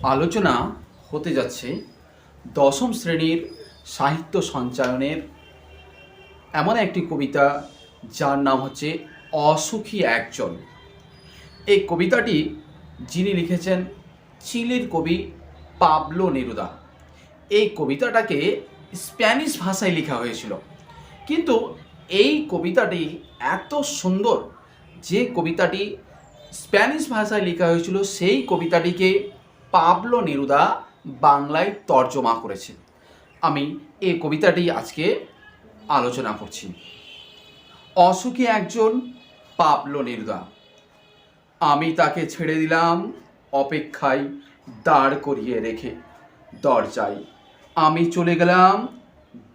আলোচনা হতে যাচ্ছে দশম শ্রেণীর সাহিত্য সঞ্চয়নের এমন একটি কবিতা যার নাম হচ্ছে অসুখী একজন। এই কবিতাটি যিনি লিখেছেন চিলির কবি পাবলো নেরুদা। এই কবিতাটাকে স্প্যানিশ ভাষায় লেখা হয়েছিল, কিন্তু এই কবিতাটি এত সুন্দর যে কবিতাটি স্প্যানিশ ভাষায় লেখা হয়েছিল সেই কবিতাটিকে পাবলো নেরুদা বাংলায় তর্জমা করেছে। আমি এই কবিতাটি আজকে আলোচনা করছি। অসুখী একজন পাবলো নেরুদা। আমি তাকে ছেড়ে দিলাম অপেক্ষায় দাঁড় করিয়ে রেখে দরজায়। আমি চলে গেলাম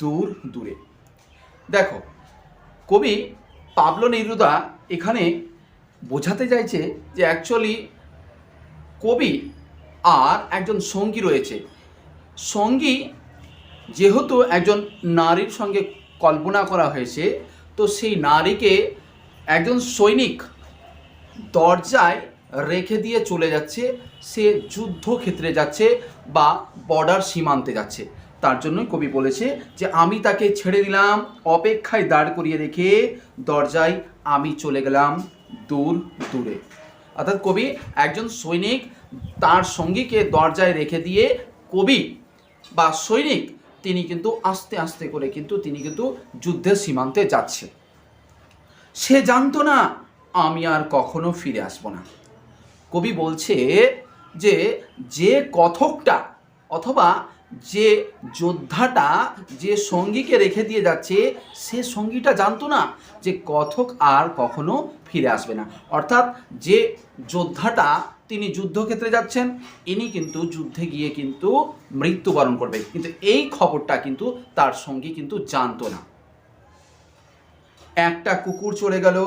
দূর দূরে। দেখো, কবি পাবলো নেরুদা এখানে বোঝাতে চাইছে যে অ্যাকচুয়ালি কবি আর একজন সঙ্গী রয়েছে। সঙ্গী যেহেতু একজন নারীর সঙ্গে কল্পনা করা হয়েছে, তো সেই নারীকে একজন সৈনিক দরজায় রেখে দিয়ে চলে যাচ্ছে। সে যুদ্ধক্ষেত্রে যাচ্ছে বা বর্ডার সীমান্তে যাচ্ছে। তার জন্যই কবি বলেছে যে আমি তাকে ছেড়ে দিলাম অপেক্ষায় দাঁড় করিয়ে রেখে দরজায়। আমি চলে গেলাম দূর দূরে। অর্থাৎ কবি একজন সৈনিক তার সঙ্গীকে দরজায় রেখে দিয়ে কবি বা সৈনিক তিনি কিন্তু আস্তে আস্তে করে তিনি কিন্তু যুদ্ধের সীমান্তে যাচ্ছে। সে জানতো না আমি আর কখনো ফিরে আসবো না। কবি বলছে যে যে কথকটা অথবা যে যোদ্ধাটা যে সঙ্গীকে রেখে দিয়ে যাচ্ছে, সে সঙ্গীটা জানতো না যে কথক আর কখনো ফিরে আসবে না। অর্থাৎ যে যোদ্ধাটা তিনি যুদ্ধক্ষেত্রে যাচ্ছেন, ইনি কিন্তু যুদ্ধে গিয়ে কিন্তু মৃত্যুবরণ করবে, কিন্তু এই খবরটা কিন্তু তার সঙ্গী কিন্তু জানতো না। একটা কুকুর চলে গেল,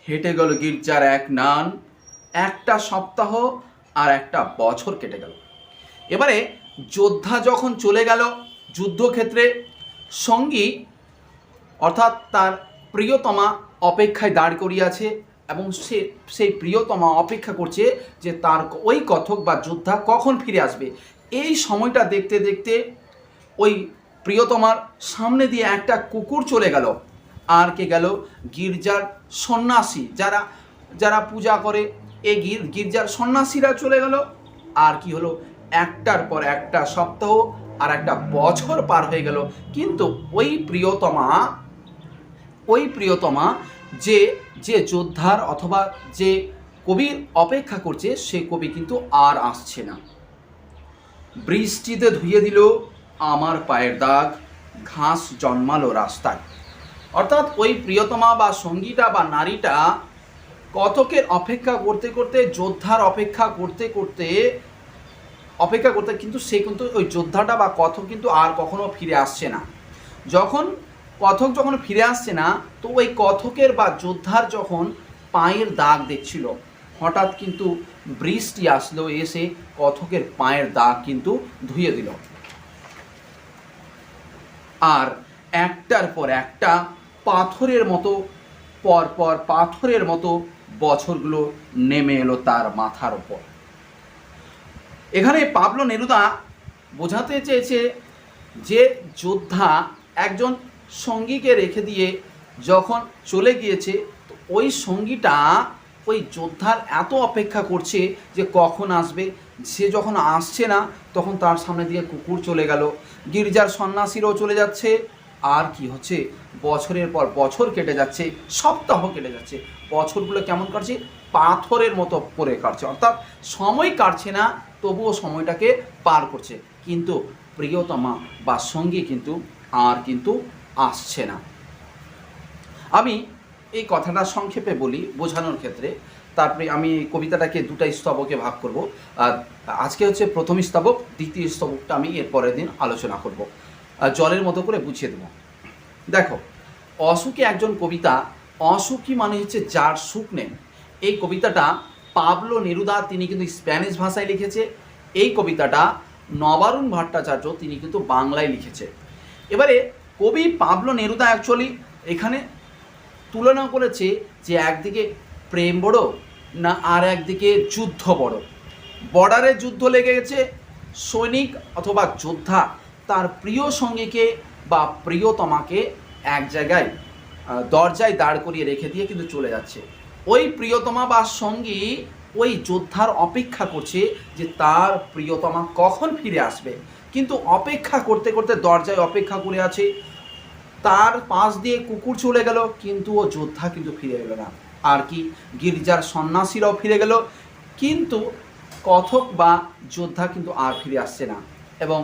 হেঁটে গেল গির্জার এক নান। একটা সপ্তাহ আর একটা বছর কেটে গেল। এবারে যোদ্ধা যখন চলে গেল যুদ্ধক্ষেত্রে, সঙ্গী অর্থাৎ তার প্রিয়তমা অপেক্ষায় দাঁড় করিয়ে আছে এবং সেই প্রিয়তমা অপেক্ষা করছে যে তার ওই কথক বা যোদ্ধা কখন ফিরে আসবে। এই সময়টা দেখতে দেখতে ওই প্রিয়তমার সামনে দিয়ে একটা কুকুর চলে গেল। আর কে গেল? গির্জার সন্ন্যাসী, যারা যারা পূজা করে, এই গির্জার সন্ন্যাসীরা চলে গেল। আর কি হলো? একটার পর একটা সপ্তাহ আর একটা বছর পার হয়ে গেল, কিন্তু ওই প্রিয়তমা যে যে যোদ্ধার অথবা যে কবির অপেক্ষা করছে, সে কবি কিন্তু আর আসছে না। বৃষ্টিতে ধুয়ে দিল আমার পায়ের দাগ, ঘাস জন্মালো রাস্তায়। অর্থাৎ ওই প্রিয়তমা বা সঙ্গীটা বা নারীটা কথকের অপেক্ষা করতে করতে, যোদ্ধার অপেক্ষা করতে কিন্তু সে কিন্তু ওই যোদ্ধাটা বা কথক কিন্তু আর কখনো ফিরে আসছে না। যখন কথক ফিরে আসছে না, তো ওই কথকের বা যোদ্ধার যখন পায়ের দাগ দেখছিল, হঠাৎ কিন্তু বৃষ্টি আসলো, এসে কথকের পায়ের দাগ কিন্তু ধুয়ে দিল। আর একটার পর একটা পাথরের মতো বছরগুলো নেমে এলো তার মাথার ওপর। এখানে পাবলো নেরুদা বোঝাতে চেয়েছে যে যোদ্ধা একজন সঙ্গীকে রেখে দিয়ে যখন চলে গিয়েছে, তো ওই সঙ্গীটা ওই যোদ্ধার এত অপেক্ষা করছে যে কখন আসবে। সে যখন আসছে না, তখন তার সামনে দিয়ে কুকুর চলে গেল, গির্জার সন্ন্যাসীরাও চলে যাচ্ছে। আর কি হচ্ছে? বছরের পর বছর কেটে যাচ্ছে, সপ্তাহ কেটে যাচ্ছে। বছরগুলো কেমন কাটছে? পাথরের মতো করে কাটছে। অর্থাৎ সময় কাটছে না, তবুও সময়টাকে পার করছে, কিন্তু প্রিয়তমা বা সঙ্গী কিন্তু আর কিন্তু আসছে না। আমি এই কথাটা সংক্ষেপে বলি বোঝানোর ক্ষেত্রে, তারপরে আমি কবিতাটাকে দুটা স্তবকে ভাগ করব। আর আজকে হচ্ছে প্রথম স্তবক, দ্বিতীয় স্তবকটা আমি এর পরের দিন আলোচনা করব, জলের মতো করে বুঝিয়ে দেব। দেখো, অসুখী একজন কবিতা, অসুখী মানে হচ্ছে যার সুখ নেই। এই কবিতাটা পাবলো নেরুদা তিনি কিন্তু স্প্যানিশ ভাষায় লিখেছে। এই কবিতাটা নবারুণ ভট্টাচার্য তিনি কিন্তু বাংলায় লিখেছে। এবারে কবি পাবলো নেরুদা অ্যাকচুয়ালি এখানে তুলনা করেছে যে একদিকে প্রেম বড় না আর একদিকে যুদ্ধ বড়। বর্ডারে যুদ্ধ লেগে গেছে, সৈনিক অথবা যোদ্ধা তার প্রিয় সঙ্গীকে বা প্রিয়তমাকে এক জায়গায় দরজায় দাঁড় করিয়ে রেখে দিয়ে কিন্তু চলে যাচ্ছে। ওই প্রিয়তমা বা সঙ্গী ওই যোদ্ধার অপেক্ষা করছে যে তার প্রিয়তমা কখন ফিরে আসবে, কিন্তু অপেক্ষা করতে করতে দরজায় অপেক্ষা করে আছে। তার পাশ দিয়ে কুকুর চলে গেল, কিন্তু ও যোদ্ধা কিন্তু ফিরে এলো না। আর কি গির্জার সন্ন্যাসীরাও ফিরে গেল, কিন্তু কথক বা যোদ্ধা কিন্তু আর ফিরে আসছে না। এবং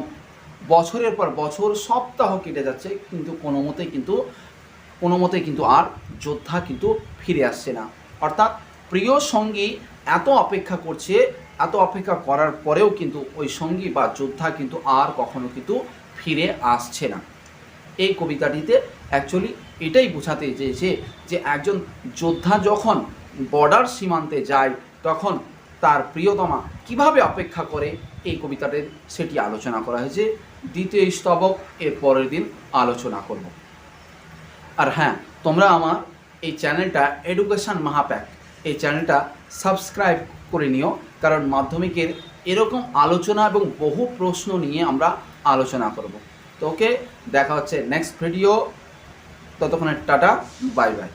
বছরের পর বছর, সপ্তাহ কেটে যাচ্ছে, কিন্তু কোনো মতেই কিন্তু আর যোদ্ধা কিন্তু ফিরে আসছে না। অর্থাৎ প্রিয় সঙ্গী এত অপেক্ষা করছে, এত অপেক্ষা করার পরেও কিন্তু ওই সঙ্গী বা যোদ্ধা কিন্তু আর কখনো কিন্তু ফিরে আসছে না। এই কবিতাটিতে অ্যাকচুয়ালি এটাই বোঝাতে চেয়েছে যে একজন যোদ্ধা যখন বর্ডার সীমান্তে যায় তখন তার প্রিয়তমা কিভাবে অপেক্ষা করে, এই কবিতাটির সেটি আলোচনা করা হয়েছে। দ্বিতীয় স্তবক এর পরের দিন আলোচনা করব। আর হ্যাঁ, তোমরা আমার এই চ্যানেলটা এডুকেশন মহাপ্যাক, এই চ্যানেলটা সাবস্ক্রাইব করে নিও, কারণ মাধ্যমিকের এরকম আলোচনা এবং বহু প্রশ্ন নিয়ে আমরা আলোচনা করব। তো ওকে, দেখা হচ্ছে নেক্সট ভিডিও। ততক্ষণে টাটা, বাই বাই।